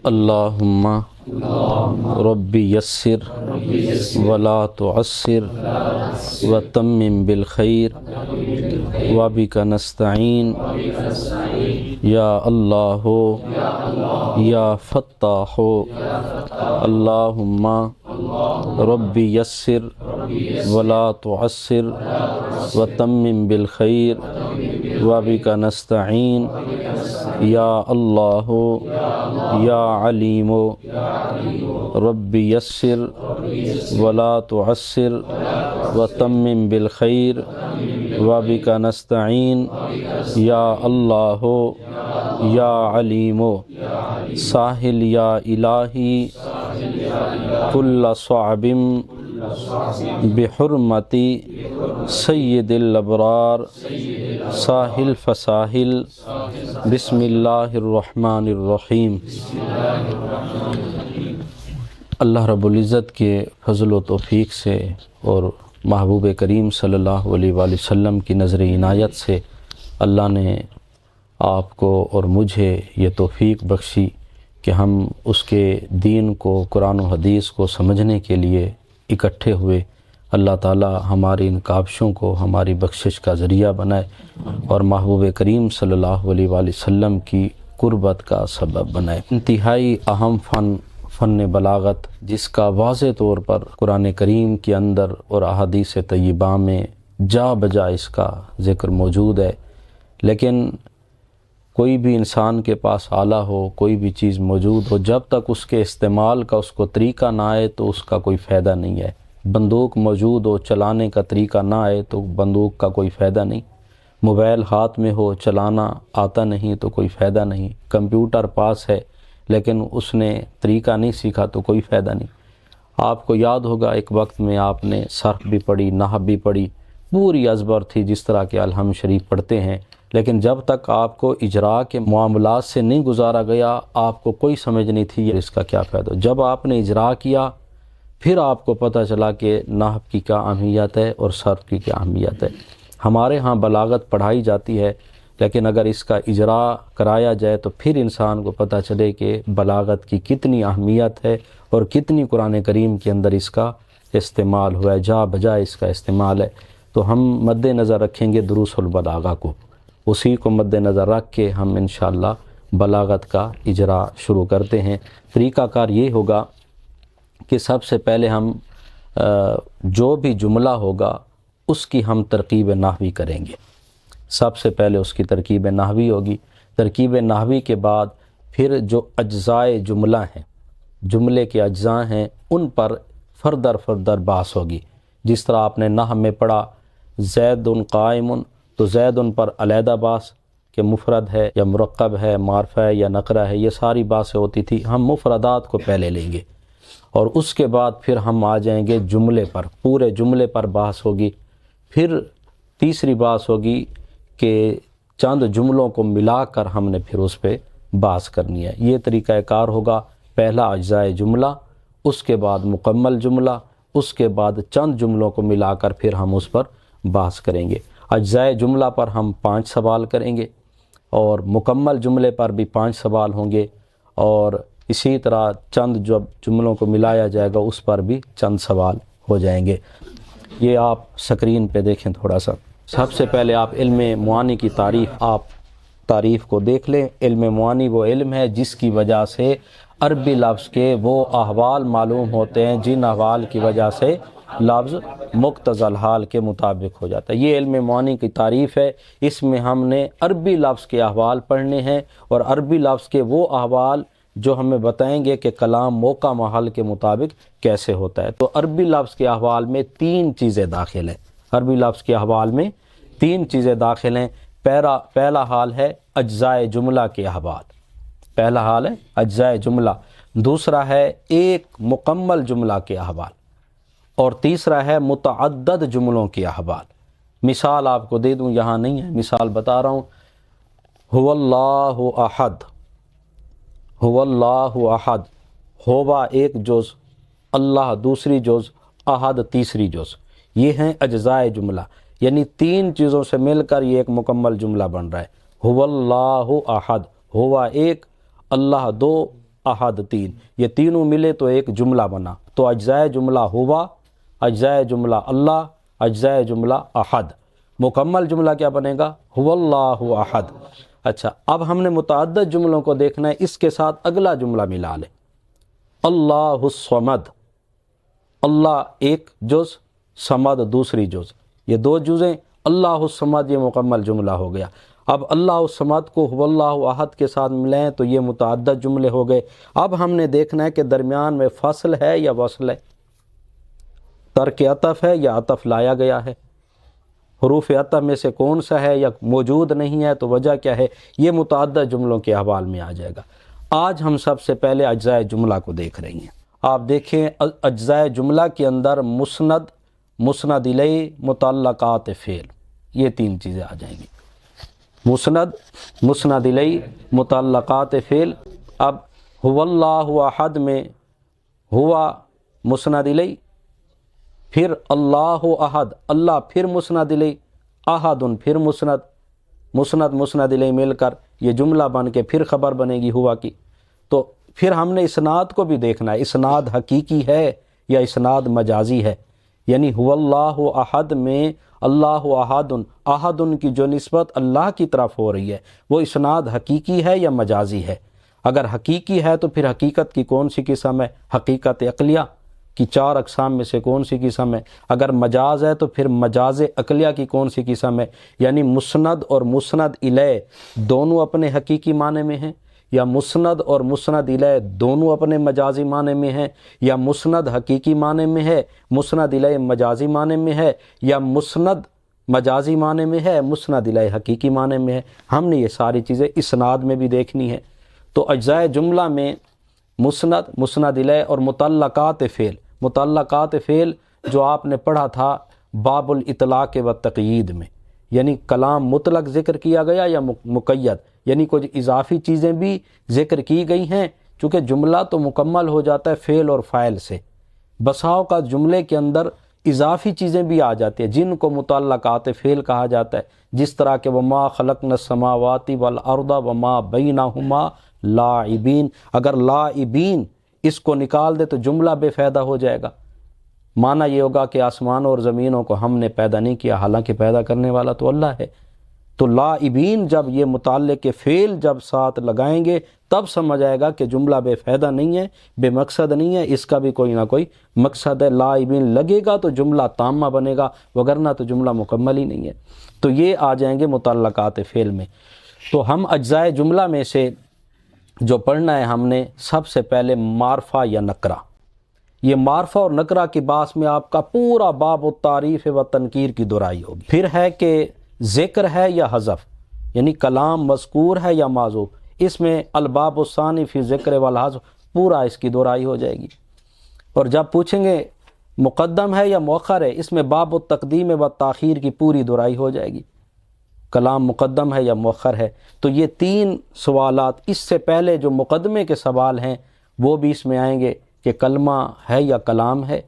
اللہم ربی یسر ولا تعسر وتمم بالخیر وبک نستعین یا اللہ یا فتاح اللہم ربی یسر ولا تعسر وتمم بالخیر وبک نستعین یا اللہ یا علیم ربی یسر ولا تعسر وتمم بالخیر وبک نستعین یا اللہ یا علیم ساحل یا الہی کل صعب بحرمتی سید الابرار ساحل فساحل بسم اللہ الرحمن الرحیم۔ اللہ رب العزت کے فضل و توفیق سے اور محبوب کریم صلی اللہ علیہ وآلہ وسلم کی نظر عنایت سے اللہ نے آپ کو اور مجھے یہ توفیق بخشی کہ ہم اس کے دین کو، قرآن و حدیث کو سمجھنے کے لیے اکٹھے ہوئے۔ اللہ تعالی ہماری ان کاوشوں کو ہماری بخشش کا ذریعہ بنائے اور محبوب کریم صلی اللہ علیہ وآلہ وسلم کی قربت کا سبب بنائے۔ انتہائی اہم فن بلاغت، جس کا واضح طور پر قرآن کریم کے اندر اور احادیث طیبہ میں جا بجا اس کا ذکر موجود ہے، لیکن کوئی بھی انسان کے پاس آلہ ہو، کوئی بھی چیز موجود ہو، جب تک اس کے استعمال کا اس کو طریقہ نہ آئے تو اس کا کوئی فائدہ نہیں ہے۔ بندوق موجود ہو، چلانے کا طریقہ نہ آئے تو بندوق کا کوئی فائدہ نہیں۔ موبائل ہاتھ میں ہو، چلانا آتا نہیں تو کوئی فائدہ نہیں۔ کمپیوٹر پاس ہے لیکن اس نے طریقہ نہیں سیکھا تو کوئی فائدہ نہیں۔ آپ کو یاد ہوگا ایک وقت میں آپ نے صرف بھی پڑھی، نحو بھی پڑھی، پوری ازبر تھی جس طرح کہ الحمد شریف پڑھتے ہیں، لیکن جب تک آپ کو اجراء کے معاملات سے نہیں گزارا گیا آپ کو کوئی سمجھ نہیں تھی اس کا کیا فائدہ۔ جب آپ نے اجراء کیا پھر آپ کو پتہ چلا کہ نحو کی کیا اہمیت ہے اور صرف کی کیا اہمیت ہے۔ ہمارے ہاں بلاغت پڑھائی جاتی ہے، لیکن اگر اس کا اجراء کرایا جائے تو پھر انسان کو پتہ چلے کہ بلاغت کی کتنی اہمیت ہے اور کتنی قرآن کریم کے اندر اس کا استعمال ہوا ہے، جا بجا اس کا استعمال ہے۔ تو ہم مد نظر رکھیں گے دروس البلاغہ کو، اسی کو مد نظر رکھ کے ہم انشاءاللہ بلاغت کا اجراء شروع کرتے ہیں۔ طریقہ کار یہ ہوگا کہ سب سے پہلے ہم جو بھی جملہ ہوگا اس کی ہم ترکیب نحوی کریں گے۔ سب سے پہلے اس کی ترکیب نحوی ہوگی۔ ترکیب نحوی کے بعد پھر جو اجزائے جملہ ہیں، جملے کے اجزاء ہیں، ان پر فردر بحث ہوگی۔ جس طرح آپ نے نحو میں پڑھا زید قائم، تو زید پر علیحدہ بحث کہ مفرد ہے یا مرکب ہے، معرفہ ہے یا نکرہ ہے، یہ ساری باتیں ہوتی تھی۔ ہم مفردات کو پہلے لیں گے اور اس کے بعد پھر ہم آ جائیں گے جملے پر، پورے جملے پر بحث ہوگی۔ پھر تیسری بحث ہوگی کہ چند جملوں کو ملا کر ہم نے پھر اس پہ بحث کرنی ہے۔ یہ طریقہ کار ہوگا۔ پہلا اجزائے جملہ، اس کے بعد مکمل جملہ، اس کے بعد چند جملوں کو ملا کر پھر ہم اس پر بحث کریں گے۔ اجزائے جملہ پر ہم 5 سوال کریں گے اور مکمل جملے پر بھی 5 سوال ہوں گے، اور اسی طرح چند جو جملوں کو ملایا جائے گا اس پر بھی چند سوال ہو جائیں گے۔ یہ آپ سکرین پہ دیکھیں تھوڑا سا۔ سب سے پہلے آپ علم معانی کی تعریف کو دیکھ لیں۔ علم معانی وہ علم ہے جس کی وجہ سے عربی لفظ کے وہ احوال معلوم ہوتے ہیں جن احوال کی وجہ سے لفظ مقتضی الحال کے مطابق ہو جاتا ہے۔ یہ علم معانی کی تعریف ہے۔ اس میں ہم نے عربی لفظ کے احوال پڑھنے ہیں اور عربی لفظ کے وہ احوال جو ہمیں بتائیں گے کہ کلام موقع محل کے مطابق کیسے ہوتا ہے۔ تو عربی لفظ کے احوال میں 3 چیزیں داخل ہیں۔ عربی لفظ کے احوال میں 3 چیزیں داخل ہیں۔ پہلا حال ہے اجزائے جملہ کے احوال، پہلا حال ہے اجزائے جملہ، دوسرا ہے ایک مکمل جملہ کے احوال، اور تیسرا ہے متعدد جملوں کے احوال۔ مثال آپ کو دے دوں، یہاں نہیں ہے، مثال بتا رہا ہوں۔ هو اللہ احد، هو اللہ احد، ہوا ایک جز، اللہ دوسری جز، احد تیسری جز، یہ ہیں اجزائے جملہ، یعنی 3 چیزوں سے مل کر یہ ایک مکمل جملہ بن رہا ہے۔ هو اللہ احد، ہوا ایک، اللہ 2 احد تین، یہ تینوں ملے تو ایک جملہ بنا، تو اجزائے جملہ ہوا، اجزائے جملہ اللہ، اجزائے جملہ احد، مکمل جملہ کیا بنے گا؟ هو اللہ احد۔ اچھا، اب ہم نے متعدد جملوں کو دیکھنا ہے، اس کے ساتھ اگلا جملہ ملا لیں، اللہ الصمد، اللہ ایک جز، صمد دوسری جز، یہ دو جزیں، اللہ الصمد یہ مکمل جملہ ہو گیا۔ اب اللہ الصمد کو هو اللہ احد کے ساتھ ملائیں تو یہ متعدد جملے ہو گئے۔ اب ہم نے دیکھنا ہے کہ درمیان میں فصل ہے یا وصل ہے، ترک عطف ہے یا عطف لایا گیا ہے، حروف عطف میں سے کون سا ہے یا موجود نہیں ہے، تو وجہ کیا ہے، یہ متعدد جملوں کے حوال میں آ جائے گا۔ آج ہم سب سے پہلے اجزائے جملہ کو دیکھ رہے ہیں۔ آپ دیکھیں اجزائے جملہ کے اندر مسند، مسند الیہ، متعلقات فعل، یہ تین چیزیں آ جائیں گی، مسند، مسند الیہ، متعلقات فعل۔ اب هو اللہ احد میں ہوا مسند الیہ، پھر اللہ احد، اللہ پھر مسند الیہ، احد پھر مسند، مسند مسند الیہ مل کر یہ جملہ بن کے پھر خبر بنے گی ہوا کی۔ تو پھر ہم نے اسناد کو بھی دیکھنا ہے، اسناد حقیقی ہے یا اسناد مجازی ہے، یعنی هو اللہ احد میں اللہ احد، احد کی جو نسبت اللہ کی طرف ہو رہی ہے وہ اسناد حقیقی ہے یا مجازی ہے؟ اگر حقیقی ہے تو پھر حقیقت کی کون سی قسم ہے؟ حقیقت عقلیہ کی چار اقسام میں سے کون سی قسم ہے؟ اگر مجاز ہے تو پھر مجاز عقلیہ کی کون سی قسم ہے؟ یعنی مسند اور مسند الیہ دونوں اپنے حقیقی معنی میں ہیں، یا مسند اور مسند الیہ دونوں اپنے مجازی معنی میں ہیں، یا مسند حقیقی معنی میں ہے، مسند الیہ مجازی معنی میں ہے، یا مسند مجازی معنی میں ہے، مسند الیہ حقیقی معنی میں ہے۔ ہم نے یہ ساری چیزیں اسناد میں بھی دیکھنی ہے۔ تو اجزائے جملہ میں مسند، مسند الیہ اور متعلقات فعل، متعلقات فعل جو آپ نے پڑھا تھا باب الاطلاق و تقیید میں، یعنی کلام مطلق ذکر کیا گیا یا مقید، یعنی کچھ اضافی چیزیں بھی ذکر کی گئی ہیں، چونکہ جملہ تو مکمل ہو جاتا ہے فعل اور فاعل سے، بساؤ کا جملے کے اندر اضافی چیزیں بھی آ جاتی ہیں جن کو متعلقات فعل کہا جاتا ہے، جس طرح کہ وما خلقنا السماوات والارض وما بینہما لاعبین، اگر لاعبین اس کو نکال دے تو جملہ بے فائدہ ہو جائے گا، معنی یہ ہوگا کہ آسمانوں اور زمینوں کو ہم نے پیدا نہیں کیا، حالانکہ پیدا کرنے والا تو اللہ ہے۔ تو لاعبین جب یہ متعلق فعل جب ساتھ لگائیں گے تب سمجھ آئے گا کہ جملہ بے فائدہ نہیں ہے، بے مقصد نہیں ہے، اس کا بھی کوئی نہ کوئی مقصد ہے۔ لاعبین لگے گا تو جملہ تامہ بنے گا، وگرنہ تو جملہ مکمل ہی نہیں ہے۔ تو یہ آ جائیں گے متعلقات فعل میں۔ تو ہم اجزائے جملہ میں سے جو پڑھنا ہے ہم نے سب سے پہلے معرفہ یا نکرہ، یہ معرفہ اور نکرہ کی بحث میں آپ کا پورا باب التعریف و تنکیر کی دہرائی ہوگی۔ پھر ہے کہ ذکر ہے یا حذف، یعنی کلام مذکور ہے یا معذوف، اس میں الباب الثانی فی ذکر والحذف پورا اس کی دہرائی ہو جائے گی۔ اور جب پوچھیں گے مقدم ہے یا مؤخر ہے، اس میں باب التقدیم و تاخیر کی پوری دہرائی ہو جائے گی، کلام مقدم ہے یا مؤخر ہے۔ تو یہ تین سوالات، اس سے پہلے جو مقدمے کے سوال ہیں وہ بھی اس میں آئیں گے کہ کلمہ ہے یا کلام ہے۔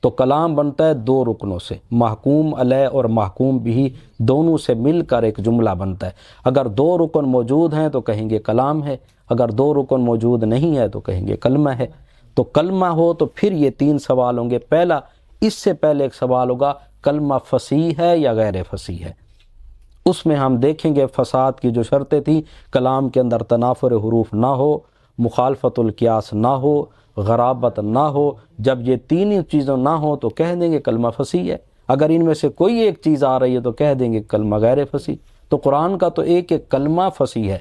تو کلام بنتا ہے دو رکنوں سے، محکوم علیہ اور محکوم بھی، دونوں سے مل کر ایک جملہ بنتا ہے۔ اگر دو رکن موجود ہیں تو کہیں گے کلام ہے، اگر دو رکن موجود نہیں ہے تو کہیں گے کلمہ ہے۔ تو کلمہ ہو تو پھر یہ تین سوال ہوں گے۔ پہلا، اس سے پہلے ایک سوال ہوگا کلمہ فصیح ہے یا غیر فصیح ہے، اس میں ہم دیکھیں گے فساد کی جو شرطیں تھیں، کلام کے اندر تنافر حروف نہ ہو، مخالفت القیاس نہ ہو، غرابت نہ ہو۔ جب یہ تین چیزیں نہ ہوں تو کہہ دیں گے کلمہ فصیح ہے، اگر ان میں سے کوئی ایک چیز آ رہی ہے تو کہہ دیں گے کلمہ غیر فصیح۔ تو قرآن کا تو ایک ایک کلمہ فصیح ہے،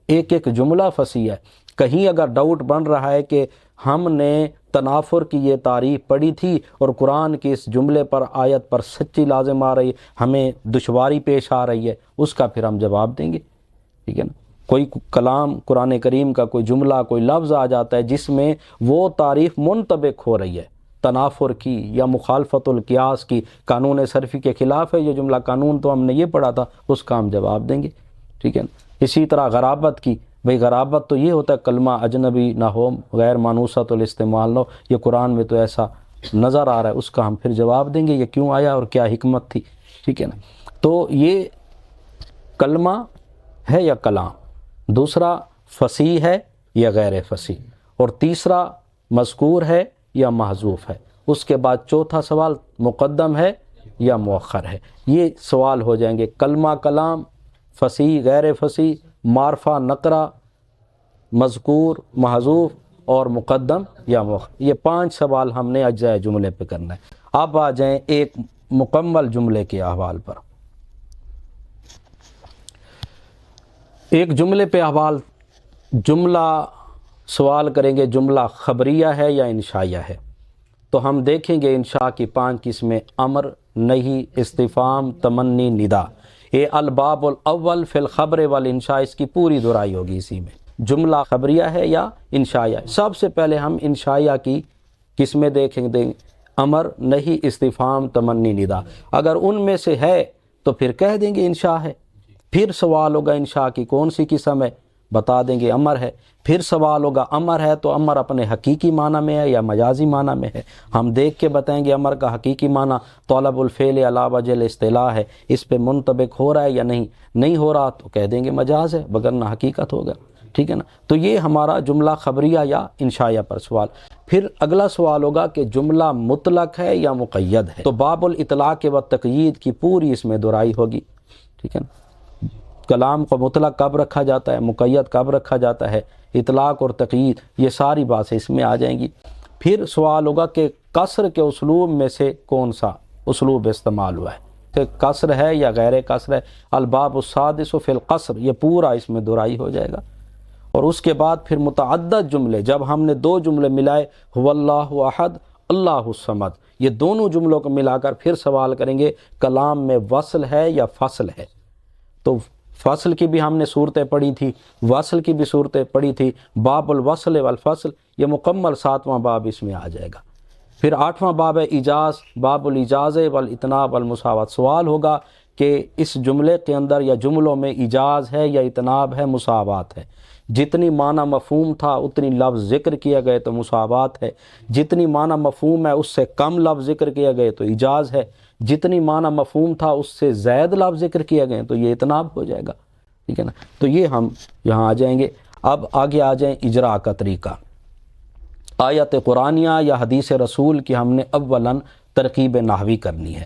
ایک ایک جملہ فصیح ہے۔ کہیں اگر ڈاؤٹ بن رہا ہے کہ ہم نے تنافر کی یہ تعریف پڑھی تھی اور قرآن کے اس جملے پر، آیت پر سچی لازم آ رہی ہے، ہمیں دشواری پیش آ رہی ہے، اس کا پھر ہم جواب دیں گے، ٹھیک ہے نا۔ کوئی کلام قرآن کریم کا کوئی جملہ، کوئی لفظ آ جاتا ہے جس میں وہ تعریف منطبق ہو رہی ہے تنافر کی یا مخالفت القیاس کی، قانون صرفی کے خلاف ہے یہ جملہ، قانون تو ہم نے یہ پڑھا تھا، اس کا ہم جواب دیں گے، ٹھیک ہے نا۔ اسی طرح غرابت کی، بھئی غرابت تو یہ ہوتا ہے کلمہ اجنبی نہ ہو، غیر مانوسۃ الاستعمال نہ ہو، یہ قرآن میں تو ایسا نظر آ رہا ہے، اس کا ہم پھر جواب دیں گے یہ کیوں آیا اور کیا حکمت تھی، ٹھیک ہے نا۔ تو یہ کلمہ ہے یا کلام، دوسرا فصیح ہے یا غیر فصیح، اور تیسرا مذکور ہے یا محذوف ہے، اس کے بعد چوتھا سوال مقدم ہے یا مؤخر ہے۔ یہ سوال ہو جائیں گے کلمہ کلام، فصیح غیر فصیح، معرفہ نکرہ، مذکور محذوف اور مقدم یا مؤخر۔ یہ 5 سوال ہم نے اجزاء جملے پہ کرنا ہے۔ اب آ جائیں ایک مکمل جملے کے احوال پر۔ ایک جملے پہ احوال، جملہ سوال کریں گے جملہ خبریہ ہے یا انشائیہ ہے، تو ہم دیکھیں گے انشاء کی 5 قسمیں: امر، نہی، استفہام، تمنی، ندا۔ یہ الباب الاول فی الخبر والانشاء، اس کی پوری دہرائی ہوگی اسی میں۔ جملہ خبریہ ہے یا انشائیہ۔ سب سے پہلے ہم انشائیہ کی قسمیں دیکھیں گے: امر، نہی، استفہام، تمنی، ندا۔ اگر ان میں سے ہے تو پھر کہہ دیں گے انشاء ہے۔ پھر سوال ہوگا انشاء کی کون سی قسم ہے، بتا دیں گے امر ہے۔ پھر سوال ہوگا امر ہے تو امر اپنے حقیقی معنی میں ہے یا مجازی معنی میں ہے، ہم دیکھ کے بتائیں گے امر کا حقیقی معنی طلب الفعل علی وجہ الاصطلاح ہے، اس پہ منطبق ہو رہا ہے یا نہیں ہو رہا تو کہہ دیں گے مجاز ہے، وگرنہ حقیقت ہوگا، ٹھیک ہے نا۔ تو یہ ہمارا جملہ خبریہ یا انشائیہ پر سوال۔ پھر اگلا سوال ہوگا کہ جملہ مطلق ہے یا مقید ہے، تو باب الاطلاق و تقیید کی پوری اس میں دہرائی ہوگی، ٹھیک ہے نا۔ کلام کو مطلق کب رکھا جاتا ہے، مقید کب رکھا جاتا ہے، اطلاق اور تقیید، یہ ساری باتیں اس میں آ جائیں گی۔ پھر سوال ہوگا کہ قصر کے اسلوب میں سے کون سا اسلوب استعمال ہوا ہے، کہ قصر ہے یا غیر قصر ہے۔ الباب السادس فی القصر، یہ پورا اس میں دہرائی ہو جائے گا۔ اور اس کے بعد پھر متعدد جملے، جب ہم نے 2 جملے ملائے، هو اللہ احد، اللہ الصمد، یہ دونوں جملوں کو ملا کر پھر سوال کریں گے کلام میں وصل ہے یا فصل ہے۔ تو فصل کی بھی ہم نے صورتیں پڑھی تھی، وصل کی بھی صورتیں پڑھی تھی۔ باب الوصل والفصل، یہ مکمل 7واں باب اس میں آ جائے گا۔ پھر 8واں باب ہے ایجاز، باب الاجاز والاطناب والمساوات۔ سوال ہوگا کہ اس جملے کے اندر یا جملوں میں ایجاز ہے یا اطناب ہے، مساوات ہے۔ جتنی معنی مفہوم تھا اتنی لفظ ذکر کیا گئے تو مساوات ہے، جتنی معنی مفہوم ہے اس سے کم لفظ ذکر کیا گئے تو ایجاز ہے، جتنی معنی مفہوم تھا اس سے زائد لفظ ذکر کیا گئے تو یہ اطناب ہو جائے گا، ٹھیک ہے نا۔ تو یہ ہم یہاں آ جائیں گے۔ اب آگے آ جائیں اجراء کا طریقہ۔ آیت قرآنیہ یا حدیث رسول کی ہم نے اولاً ترکیب نحوی کرنی ہے،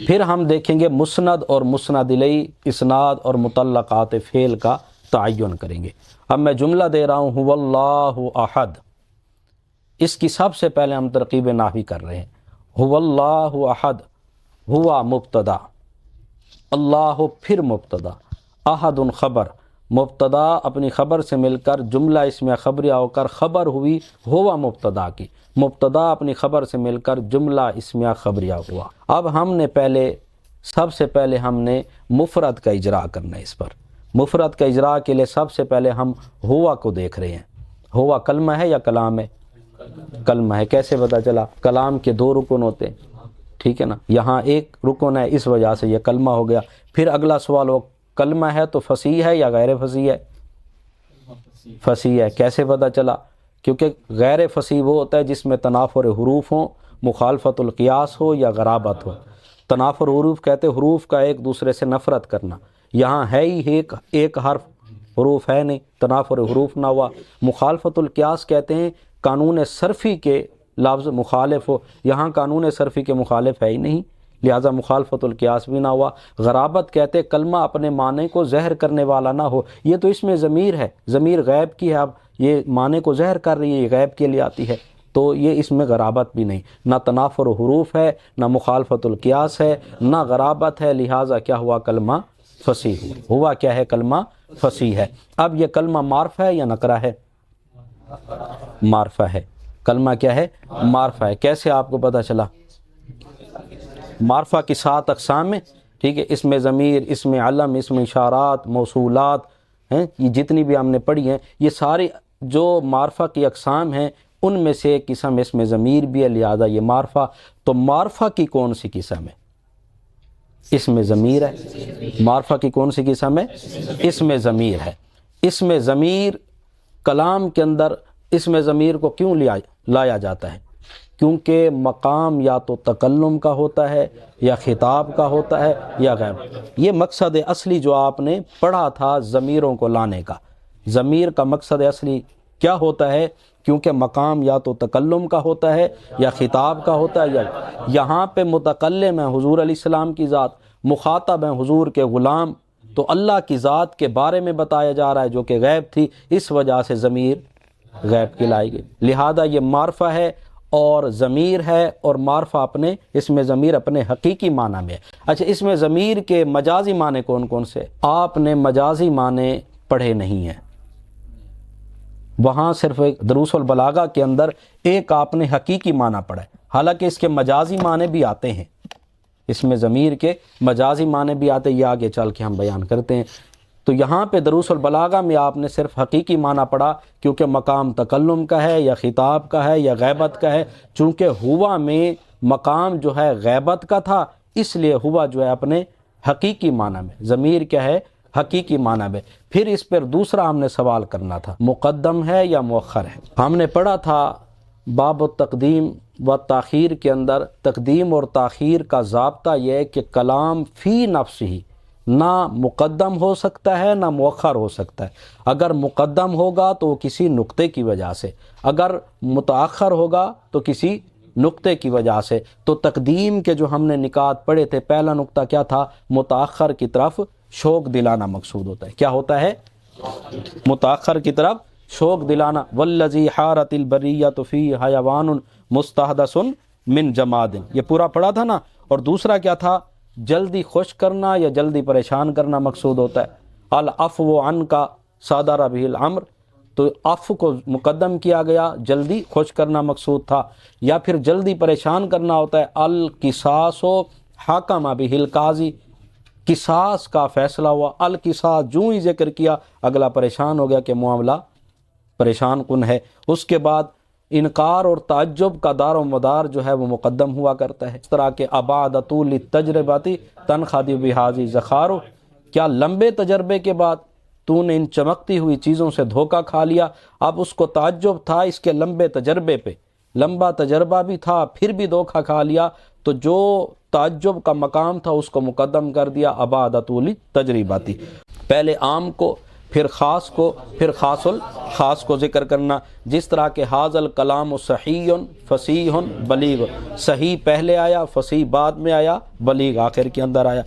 پھر ہم دیکھیں گے مسند اور مسند الیہ، اسناد اور متعلقات فعل کا تعین کریں گے۔ اب میں جملہ دے رہا ہوں هو اللہ احد، اس کی سب سے پہلے ہم ترکیب نحوی کر رہے ہیں۔ هو اللہ احد، ہوا مبتدا، اللہ پھر مبتدا، احد خبر، مبتدا اپنی خبر سے مل کر جملہ اسمیہ خبریہ ہو کر خبر ہوئی ہوا مبتدا کی، مبتدا اپنی خبر سے مل کر جملہ اسمیہ خبریہ ہوا۔ اب ہم نے سب سے پہلے ہم نے مفرد کا اجراء کرنا ہے۔ اس پر مفرد کا اجراء کے لیے سب سے پہلے ہم ہوا کو دیکھ رہے ہیں۔ ہوا کلمہ ہے یا کلام ہے؟ کلمہ ہے۔ کیسے پتہ چلا؟ کلام کے 2 رکن ہوتے ہیں، ٹھیک ہے نا، یہاں ایک رکن ہے، اس وجہ سے یہ کلمہ ہو گیا۔ پھر اگلا سوال ہو کلمہ ہے تو فصیح ہے یا غیر فصیح ہے؟ فصیح ہے۔ کیسے پتہ چلا؟ کیونکہ غیر فصیح وہ ہوتا ہے جس میں تنافر حروف ہوں، مخالفت القیاس ہو یا غرابت ہو۔ تنافر حروف کہتے حروف کا ایک دوسرے سے نفرت کرنا، یہاں ہے ہی ایک حرف، حروف ہے نہیں، تنافر حروف نہ ہوا۔ مخالفت القیاس کہتے ہیں قانون صرفی کے لفظ مخالف ہو، یہاں قانون صرفی کے مخالف ہے ہی نہیں، لہذا مخالفت القیاس بھی نہ ہوا۔ غرابت کہتے کلمہ اپنے معنی کو ظاہر کرنے والا نہ ہو، یہ تو اس میں ضمیر ہے، ضمیر غیب کی ہے، اب یہ معنی کو ظاہر کر رہی ہے، یہ غیب کے لیے آتی ہے، تو یہ اس میں غرابت بھی نہیں، نہ تنافر حروف ہے، نہ مخالفت القیاس ہے، نہ غرابت ہے، لہٰذا کیا ہوا؟ کلمہ فصیح ہوا۔ کیا ہے؟ کلمہ فصیح ہے۔ اب یہ کلمہ معرفہ ہے یا نکرہ ہے؟ معرفہ ہے۔ کلمہ کیا ہے؟ معرفہ ہے۔ کیسے آپ کو پتہ چلا؟ معرفہ کی 7 اقسام میں، ٹھیک ہے، اس میں ضمیر، اس میں علم، اس میں اشارات، موصولات ہیں، یہ جتنی بھی ہم نے پڑھی ہیں، یہ ساری جو معرفہ کی اقسام ہیں ان میں سے ایک قسم اس میں ضمیر بھی ہے، لہذا یہ معرفہ۔ تو معرفہ کی کون سی قسم ہے؟ اس میں ضمیر ہے۔ معرفہ کی کون سی قسم ہے؟ اس میں ضمیر ہے۔ اس میں ضمیر کلام کے اندر اس میں ضمیر کو کیوں لایا جاتا ہے؟ کیونکہ مقام یا تو تکلم کا ہوتا ہے یا خطاب کا ہوتا ہے یا غیر۔ یہ مقصد اصلی جو آپ نے پڑھا تھا ضمیروں کو لانے کا، ضمیر کا مقصد اصلی کیا ہوتا ہے؟ کیونکہ مقام یا تو تکلم کا ہوتا ہے یا خطاب کا ہوتا ہے، یا یہاں پہ متکلم ہے حضور علیہ السلام کی ذات، مخاطب ہیں حضور کے غلام، تو اللہ کی ذات کے بارے میں بتایا جا رہا ہے جو کہ غیب تھی، اس وجہ سے ضمیر غیب کی لائی گئی۔ لہذا یہ معرفہ ہے اور ضمیر ہے، اور معرفہ اپنے، اس میں ضمیر اپنے حقیقی معنی میں ہے۔ اچھا، اس میں ضمیر کے مجازی معنی کون کون سے؟ آپ نے مجازی معنی پڑھے نہیں ہیں، وہاں صرف ایک دروس البلاغہ کے اندر ایک آپ نے حقیقی معنی پڑھا ہے، حالانکہ اس کے مجازی معنی بھی آتے ہیں، اس میں ضمیر کے مجازی معنی بھی آتے ہیں، یہ آگے چل کے ہم بیان کرتے ہیں۔ تو یہاں پہ دروس البلاغہ میں آپ نے صرف حقیقی معنی پڑھا، کیونکہ مقام تکلم کا ہے یا خطاب کا ہے یا غیبت کا ہے، چونکہ ہوا میں مقام جو ہے غیبت کا تھا، اس لیے ہوا جو ہے اپنے حقیقی معنی میں، ضمیر کیا ہے؟ حقیقی معنی میں۔ پھر اس پر دوسرا ہم نے سوال کرنا تھا، مقدم ہے یا مؤخر ہے؟ ہم نے پڑھا تھا باب التقدیم و تاخیر کے اندر، تقدیم اور تاخیر کا ضابطہ یہ ہے کہ کلام فی نفس ہی نہ مقدم ہو سکتا ہے نہ مؤخر ہو سکتا ہے۔ اگر مقدم ہوگا تو وہ کسی نقطے کی وجہ سے، اگر متاخر ہوگا تو کسی نقطے کی وجہ سے۔ تو تقدیم کے جو ہم نے نکات پڑھے تھے، پہلا نقطہ کیا تھا؟ متاخر کی طرف شوق دلانا مقصود ہوتا ہے۔ کیا ہوتا ہے؟ متاخر کی طرف شوق دلانا۔ والذی حارت البریۃ فی حیوان مستحدث من جماد، یہ پورا پڑھا تھا نا۔ اور دوسرا کیا تھا؟ جلدی خوش کرنا یا جلدی پریشان کرنا مقصود ہوتا ہے۔ العفو عن کا صادر بہ الامر، تو عفو کو مقدم کیا گیا، جلدی خوش کرنا مقصود تھا۔ یا پھر جلدی پریشان کرنا ہوتا ہے القصاص حکم بہ القاضی، قصاص کا فیصلہ ہوا، القصاص جو ہی ذکر کیا اگلا پریشان ہو گیا کہ معاملہ پریشان کن ہے۔ اس کے بعد انکار اور تعجب کا دار و مدار جو ہے وہ مقدم ہوا کرتا ہے، اس طرح کے ابعد طول التجرباتی تنخدی بہذی ذخارو، کیا لمبے تجربے کے بعد تو نے ان چمکتی ہوئی چیزوں سے دھوکہ کھا لیا۔ اب اس کو تعجب تھا اس کے لمبے تجربے پہ، لمبا تجربہ بھی تھا پھر بھی دھوکہ کھا لیا، تو جو تعجب کا مقام تھا اس کو مقدم کر دیا ابعد طول التجرباتی۔ پہلے عام کو، پھر خاص کو، پھر خاص کو ذکر کرنا، جس طرح کہ حاذ الکلام صحیح فصیح بلیغ، صحیح پہلے آیا، فصیح بعد میں آیا، بلیغ آخر کے اندر آیا۔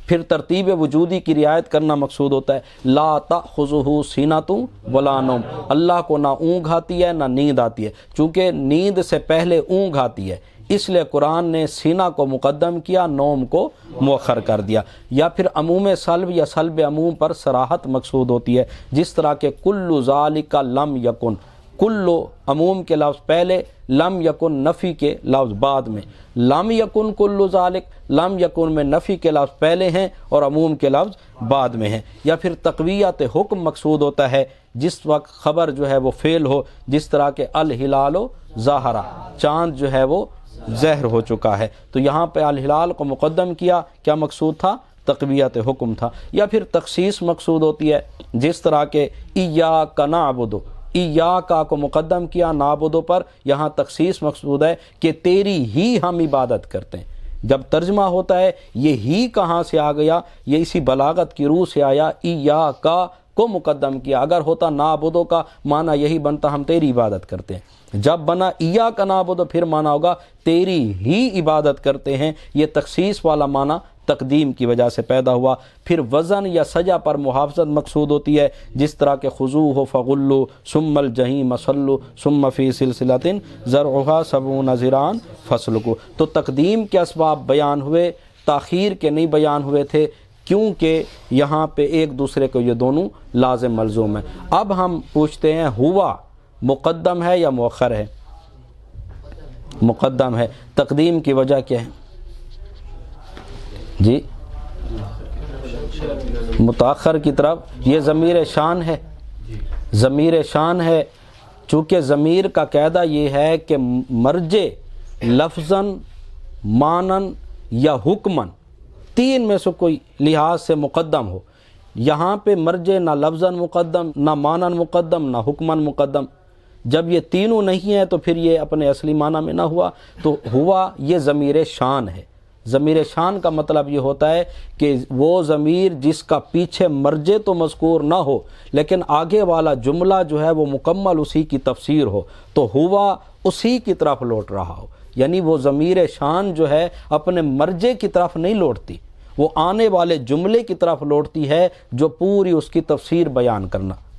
پھر ترتیب وجودی کی رعایت کرنا مقصود ہوتا ہے۔ لا تأخذہ سینۃ ولا نوم، اللہ کو نہ اونگ آتی ہے نہ نیند آتی ہے، چونکہ نیند سے پہلے اونگ آتی ہے، اس لیے قرآن نے سینہ کو مقدم کیا، نوم کو مؤخر کر دیا۔ یا پھر عموم سلب یا سلب عموم پر صراحت مقصود ہوتی ہے، جس طرح کہ کل ذالک لم یکن، کلو عموم کے لفظ پہلے، لم یکن نفی کے لفظ بعد میں، لم یکن کل ذالک، لم یکن میں نفی کے لفظ پہلے ہیں اور عموم کے لفظ بعد میں ہیں۔ یا پھر تقویت حکم مقصود ہوتا ہے جس وقت خبر جو ہے وہ فعل ہو، جس طرح کہ الہلال ظاہرہ، چاند جو ہے وہ ظاہر ہو چکا ہے، تو یہاں پہ الہلال کو مقدم کیا، کیا مقصود تھا؟ تقویت حکم تھا۔ یا پھر تخصیص مقصود ہوتی ہے، جس طرح کہ ایاک نعبد، ایاک کو مقدم کیا نعبد پر، یہاں تخصیص مقصود ہے کہ تیری ہی ہم عبادت کرتے ہیں۔ جب ترجمہ ہوتا ہے یہ ہی کہاں سے آ گیا؟ یہ اسی بلاغت کی روح سے آیا، ایاک کو مقدم کیا۔ اگر ہوتا نعبدو کا معنی یہی بنتا ہم تیری عبادت کرتے ہیں، جب بنا ایاک نعبدو پھر معنی ہوگا تیری ہی عبادت کرتے ہیں۔ یہ تخصیص والا معنی تقدیم کی وجہ سے پیدا ہوا۔ پھر وزن یا سجا پر محافظت مقصود ہوتی ہے، جس طرح کہ خذوہ فغلوا ثم الجحیم صلوا ثم فی سلسلۃ ذرعها 70 ذراعا فاسلکوا۔ تو تقدیم کے اسباب بیان ہوئے، تاخیر کے نہیں بیان ہوئے تھے، کیونکہ یہاں پہ ایک دوسرے کو یہ دونوں لازم ملزوم ہیں۔ اب ہم پوچھتے ہیں ہوا مقدم ہے یا مؤخر ہے؟ مقدم ہے۔ تقدیم کی وجہ کیا ہے؟ جی متاخر کی طرف، یہ ضمیر شان ہے، ضمیر شان ہے، چونکہ ضمیر کا قاعدہ یہ ہے کہ مرجع لفظاً معنن یا حکماً تین میں سے کوئی لحاظ سے مقدم ہو۔ یہاں پہ مرجع نہ لفظاً مقدم، نہ معنن مقدم، نہ حکماً مقدم۔ جب یہ تینوں نہیں ہیں تو پھر یہ اپنے اصلی معنی میں نہ ہوا، تو ہوا یہ ضمیر شان ہے، ضمیر شان کا مطلب یہ ہوتا ہے کہ وہ ضمیر جس کا پیچھے مرجع تو مذکور نہ ہو لیکن آگے والا جملہ جو ہے وہ مکمل اسی کی تفسیر ہو، تو ہوا اسی کی طرف لوٹ رہا ہو، یعنی وہ ضمیر شان جو ہے اپنے مرجع کی طرف نہیں لوٹتی، وہ آنے والے جملے کی طرف لوٹتی ہے جو پوری اس کی تفسیر بیان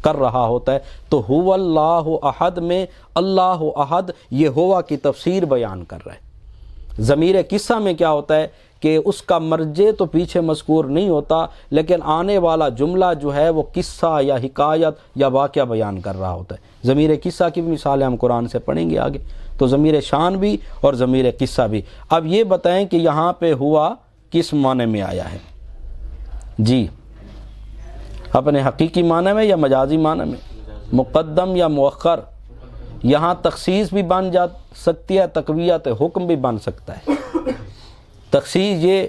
کر رہا ہوتا ہے۔ تو هو اللہ احد میں اللہ احد یہ ہوا کی تفسیر بیان کر رہا ہے۔ ضمیر قصہ میں کیا ہوتا ہے کہ اس کا مرجع تو پیچھے مذکور نہیں ہوتا لیکن آنے والا جملہ جو ہے وہ قصہ یا حکایت یا واقعہ بیان کر رہا ہوتا ہے۔ ضمیر قصہ کی بھی مثالیں ہم قرآن سے پڑھیں گے آگے۔ تو ضمیر شان بھی اور ضمیر قصہ بھی۔ اب یہ بتائیں کہ یہاں پہ ہوا کس معنی میں آیا ہے؟ جی، اپنے حقیقی معنی میں یا مجازی معنی میں؟ مقدم یا مؤخر؟ یہاں تخصیص بھی بن جا سکتی ہے، تقویت حکم بھی بن سکتا ہے۔ تخصیص یہ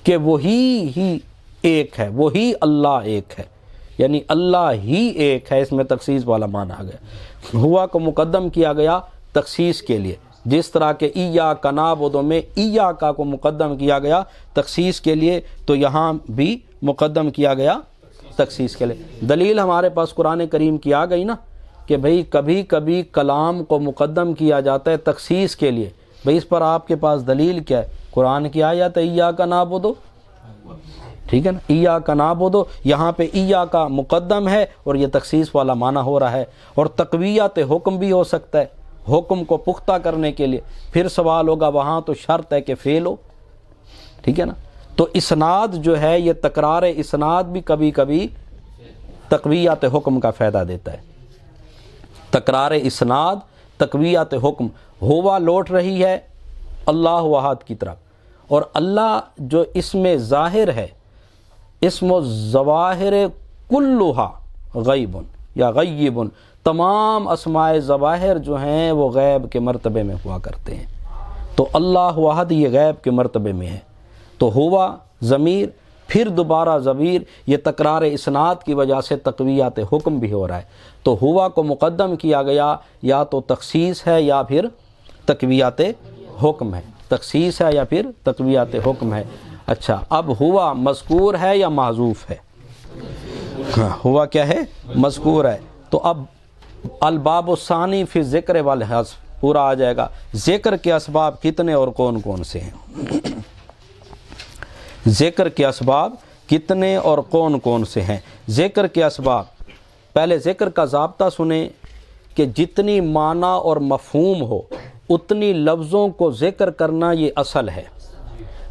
کہ وہی ہی ایک ہے، وہی اللہ ایک ہے، یعنی اللہ ہی ایک ہے، اس میں تخصیص والا معنی آ گیا۔ ہوا کو مقدم کیا گیا تخصیص کے لیے، جس طرح کہ ایاک نعبد میں ایاک کو مقدم کیا گیا تخصیص کے لیے، تو یہاں بھی مقدم کیا گیا تخصیص کے لیے۔ دلیل ہمارے پاس قرآن کریم کی آ گئی نا کہ بھئی کبھی کبھی کلام کو مقدم کیا جاتا ہے تخصیص کے لیے۔ بھئی اس پر آپ کے پاس دلیل کیا ہے؟ قرآن کی آیت ہے ایاک نعبد، ٹھیک ہے نا، ایاک نعبد، یہاں پہ ایاک مقدم ہے اور یہ تخصیص والا معنی ہو رہا ہے۔ اور تقویت حکم بھی ہو سکتا ہے، حکم کو پختہ کرنے کے لیے۔ پھر سوال ہوگا وہاں تو شرط ہے کہ فعل ہو، ٹھیک ہے نا۔ تو اسناد جو ہے یہ تکرار اسناد بھی کبھی کبھی تقویت حکم کا فائدہ دیتا ہے۔ تکرار اسناد تقویت حکم، ہوا لوٹ رہی ہے اللہ واحد کی طرف، اور اللہ جو اس میں ظاہر ہے، اسم و ظواہر کلھا غیب یا غیب، تمام اسماء ظواہر جو ہیں وہ غیب کے مرتبے میں ہوا کرتے ہیں، تو اللہ واحد یہ غیب کے مرتبے میں ہے۔ تو ہوا ضمیر پھر دوبارہ ضمیر، یہ تکرار اسناد کی وجہ سے تقویت حکم بھی ہو رہا ہے۔ تو ہوا کو مقدم کیا گیا یا تو تخصیص ہے یا پھر تقویت حکم ہے، تخصیص ہے یا پھر تقویت حکم ہے۔ اچھا، اب ہوا مذکور ہے یا محذوف ہے؟ ہوا کیا ہے؟ مذکور ہے۔ تو اب الباب الثانی فی ذکر والحذف پورا آ جائے گا۔ ذکر کے اسباب کتنے اور کون کون سے ہیں؟ ذکر کے اسباب کتنے اور کون کون سے ہیں؟ ذکر کے اسباب، پہلے ذکر کا ضابطہ سنیں کہ جتنی معنی اور مفہوم ہو اتنی لفظوں کو ذکر کرنا یہ اصل ہے۔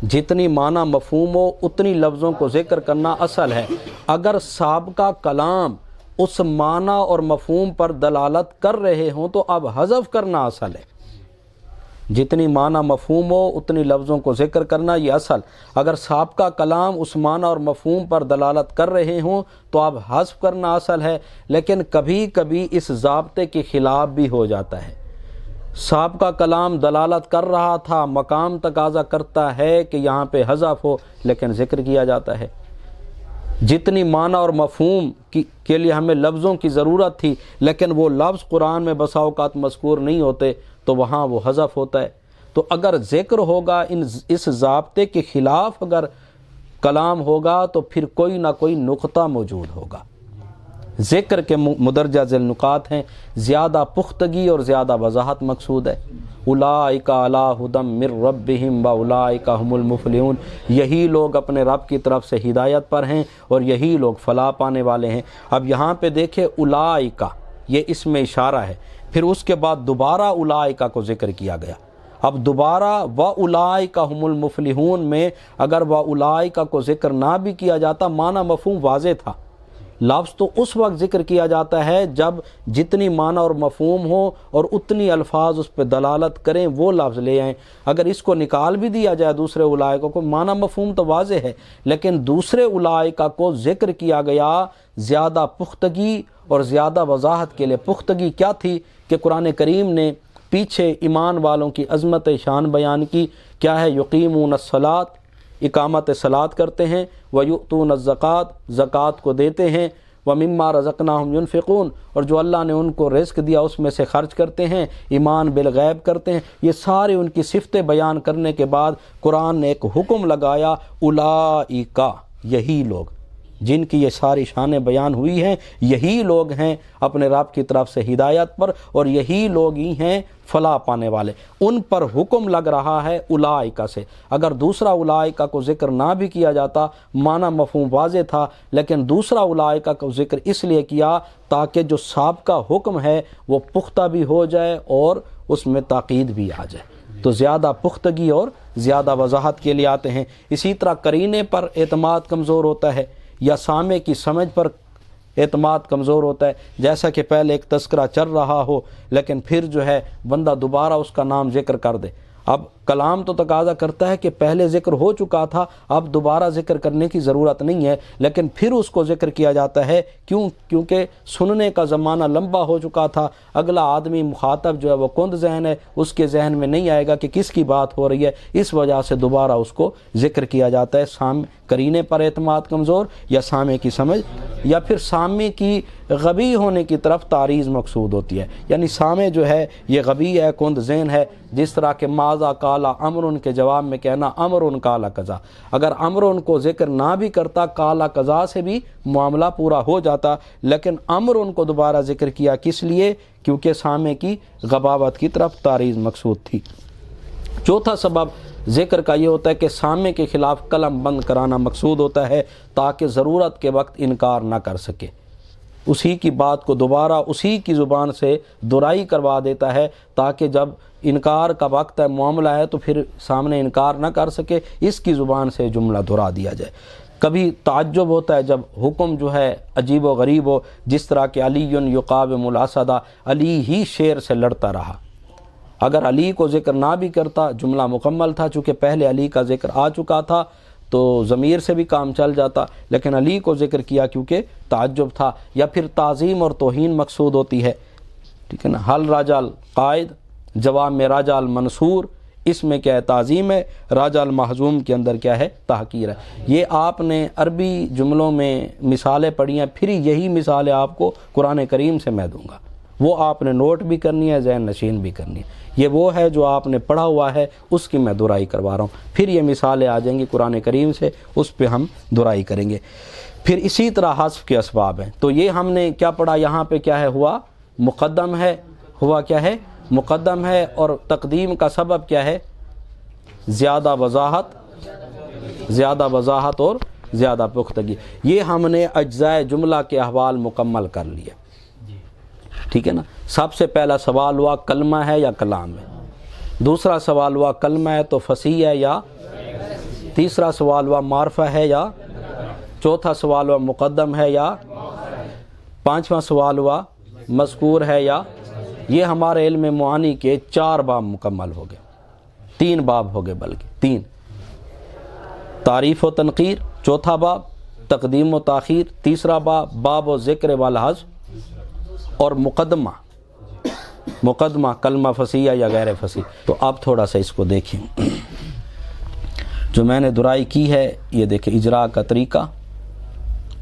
جتنی معنی مفہوم ہو اتنی لفظوں کو ذکر کرنا اصل ہے۔ اگر سابقہ کلام اس معنی اور مفہوم پر دلالت کر رہے ہوں تو اب حذف کرنا اصل ہے۔ جتنی معنی مفہوم ہو اتنی لفظوں کو ذکر کرنا یہ اصل۔ اگر سابقہ کلام اس معنی اور مفہوم پر دلالت کر رہے ہوں تو اب حذف کرنا اصل ہے، لیکن کبھی کبھی اس ضابطے کے خلاف بھی ہو جاتا ہے۔ سابقہ کلام دلالت کر رہا تھا، مقام تقاضا کرتا ہے کہ یہاں پہ حذف ہو، لیکن ذکر کیا جاتا ہے۔ جتنی معنی اور مفہوم کے لیے ہمیں لفظوں کی ضرورت تھی لیکن وہ لفظ قرآن میں بسا اوقات مذکور نہیں ہوتے تو وہاں وہ حذف ہوتا ہے۔ تو اگر ذکر ہوگا اس ضابطے کے خلاف اگر کلام ہوگا تو پھر کوئی نہ کوئی نقطہ موجود ہوگا۔ ذکر کے مدرجہ ذیل نکات ہیں، زیادہ پختگی اور زیادہ وضاحت مقصود ہے۔ اولئک علی ھدی من ربہم واولئک ھم المفلحون، یہی لوگ اپنے رب کی طرف سے ہدایت پر ہیں اور یہی لوگ فلاح پانے والے ہیں۔ اب یہاں پہ دیکھیں اولئک، یہ اس میں اشارہ ہے، پھر اس کے بعد دوبارہ اولئک کو ذکر کیا گیا۔ اب دوبارہ واولئک ھم المفلحون میں اگر واولئک کو ذکر نہ بھی کیا جاتا معنی مفہوم واضح تھا۔ لفظ تو اس وقت ذکر کیا جاتا ہے جب جتنی معنی اور مفہوم ہو اور اتنی الفاظ اس پہ دلالت کریں وہ لفظ لے آئیں۔ اگر اس کو نکال بھی دیا جائے دوسرے اولئک کو، معنی مفہوم تو واضح ہے، لیکن دوسرے اولئک کو ذکر کیا گیا زیادہ پختگی اور زیادہ وضاحت کے لیے۔ پختگی کیا تھی کہ قرآن کریم نے پیچھے ایمان والوں کی عظمت شان بیان کی، کیا ہے؟ یقیمون الصلاۃ، اقامت صلاۃ کرتے ہیں، ویؤتون الزکوٰۃ، زکوٰۃ کو دیتے ہیں، وَمِمَّا رَزَقْنَاهُمْ يُنْفِقُونَ، اور جو اللہ نے ان کو رزق دیا اس میں سے خرچ کرتے ہیں، ایمان بالغیب کرتے ہیں۔ یہ سارے ان کی صفتیں بیان کرنے کے بعد قرآن نے ایک حکم لگایا، اولئک، یہی لوگ جن کی یہ ساری شانیں بیان ہوئی ہیں، یہی لوگ ہیں اپنے رب کی طرف سے ہدایت پر، اور یہی لوگ ہی ہیں فلاح پانے والے۔ ان پر حکم لگ رہا ہے اولئک سے۔ اگر دوسرا اولئک کو ذکر نہ بھی کیا جاتا، معنی مفہوم واضح تھا، لیکن دوسرا اولئک کو ذکر اس لیے کیا تاکہ جو سابقہ حکم ہے وہ پختہ بھی ہو جائے اور اس میں تاکید بھی آ جائے، تو زیادہ پختگی اور زیادہ وضاحت کے لیے آتے ہیں۔ اسی طرح قرینے پر اعتماد کمزور ہوتا ہے یا سامع کی سمجھ پر اعتماد کمزور ہوتا ہے، جیسا کہ پہلے ایک تذکرہ چل رہا ہو لیکن پھر جو ہے بندہ دوبارہ اس کا نام ذکر کر دے۔ اب کلام تو تقاضا کرتا ہے کہ پہلے ذکر ہو چکا تھا، اب دوبارہ ذکر کرنے کی ضرورت نہیں ہے، لیکن پھر اس کو ذکر کیا جاتا ہے۔ کیونکہ سننے کا زمانہ لمبا ہو چکا تھا، اگلا آدمی مخاطب جو ہے وہ کند ذہن ہے، اس کے ذہن میں نہیں آئے گا کہ کس کی بات ہو رہی ہے، اس وجہ سے دوبارہ اس کو ذکر کیا جاتا ہے۔ قرینے پر اعتماد کمزور یا سامع کی سمجھ، یا پھر سامع کی غبی ہونے کی طرف تعریض مقصود ہوتی ہے، یعنی سامع جو ہے یہ غبی ہے، کند ذہن ہے، جس طرح کہ ماذا کالا امرن کے جواب میں کہنا امرن کالا قضا، اگر امرن کو ذکر نہ بھی کرتا کالا قضا سے بھی معاملہ پورا ہو جاتا، لیکن امرن کو دوبارہ ذکر کیا کس لیے؟ کیونکہ سامع کی غباوت کی طرف تعریض مقصود تھی۔ چوتھا سبب ذکر کا یہ ہوتا ہے کہ سامع کے خلاف قلم بند کرانا مقصود ہوتا ہے تاکہ ضرورت کے وقت انکار نہ کر سکے، اسی کی بات کو دوبارہ اسی کی زبان سے دہرائی کروا دیتا ہے تاکہ جب انکار کا وقت ہے، معاملہ ہے، تو پھر سامنے انکار نہ کر سکے، اس کی زبان سے جملہ دہرا دیا جائے۔ کبھی تعجب ہوتا ہے جب حکم جو ہے عجیب و غریب ہو، جس طرح کہ علی یقاوم الاسد، علی ہی شیر سے لڑتا رہا۔ اگر علی کو ذکر نہ بھی کرتا جملہ مکمل تھا، چونکہ پہلے علی کا ذکر آ چکا تھا تو ضمیر سے بھی کام چل جاتا، لیکن علی کو ذکر کیا کیونکہ تعجب تھا۔ یا پھر تعظیم اور توہین مقصود ہوتی ہے، ٹھیک ہے نا، حل راجا القائد، جواب میں راجا المنصور، اس میں کیا ہے؟ تعظیم ہے، راجا المحظوم کے اندر کیا ہے؟ تحقیر ہے۔ یہ آپ نے عربی جملوں میں مثالیں پڑھی ہیں، پھر یہی مثالیں آپ کو قرآن کریم سے میں دوں گا، وہ آپ نے نوٹ بھی کرنی ہے، ذہن نشین بھی کرنی ہے۔ یہ وہ ہے جو آپ نے پڑھا ہوا ہے، اس کی میں دہرائی کروا رہا ہوں، پھر یہ مثالیں آ جائیں گی قرآن کریم سے، اس پہ ہم دہرائی کریں گے۔ پھر اسی طرح حذف کے اسباب ہیں، تو یہ ہم نے کیا پڑھا؟ یہاں پہ کیا ہے؟ ہوا مقدم ہے، ہوا کیا ہے؟ مقدم ہے، اور تقدیم کا سبب کیا ہے؟ زیادہ وضاحت اور زیادہ پختگی۔ یہ ہم نے اجزائے جملہ کے احوال مکمل کر لیا، ٹھیک ہے نا۔ سب سے پہلا سوال ہوا کلمہ ہے یا کلام ہے، دوسرا سوال ہوا کلمہ ہے تو فصیح ہے یا، تیسرا سوال ہوا معرفہ ہے یا، چوتھا سوال ہوا مقدم ہے یا، پانچواں سوال ہوا مذکور ہے یا۔ یہ ہمارے علم معانی کے 4 باب مکمل ہو گئے، 3 باب ہو گئے، بلکہ 3۔ تعریف و تنقیر چوتھا باب، تقدیم و تاخیر تیسرا باب، باب و ذکر والحذف، اور مقدمہ کلمہ فصیح یا غیر فصیح۔ تو اب تھوڑا سا اس کو دیکھیں، جو میں نے دہرائی کی ہے، یہ دیکھیں اجراء کا طریقہ،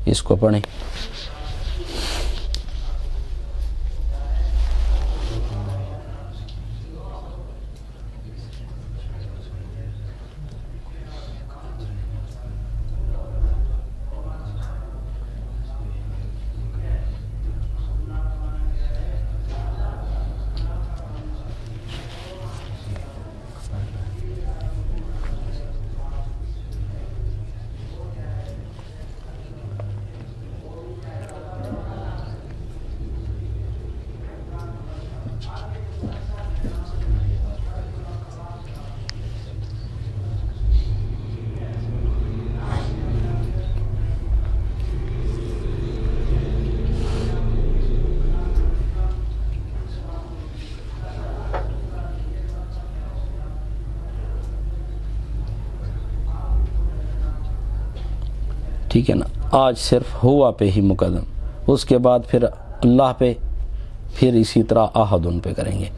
اس کو پڑھیں۔ ٹھیک ہے نا، آج صرف ہوا پہ ہی مقدم، اس کے بعد پھر اللہ پہ، پھر اسی طرح احد ان پہ کریں گے۔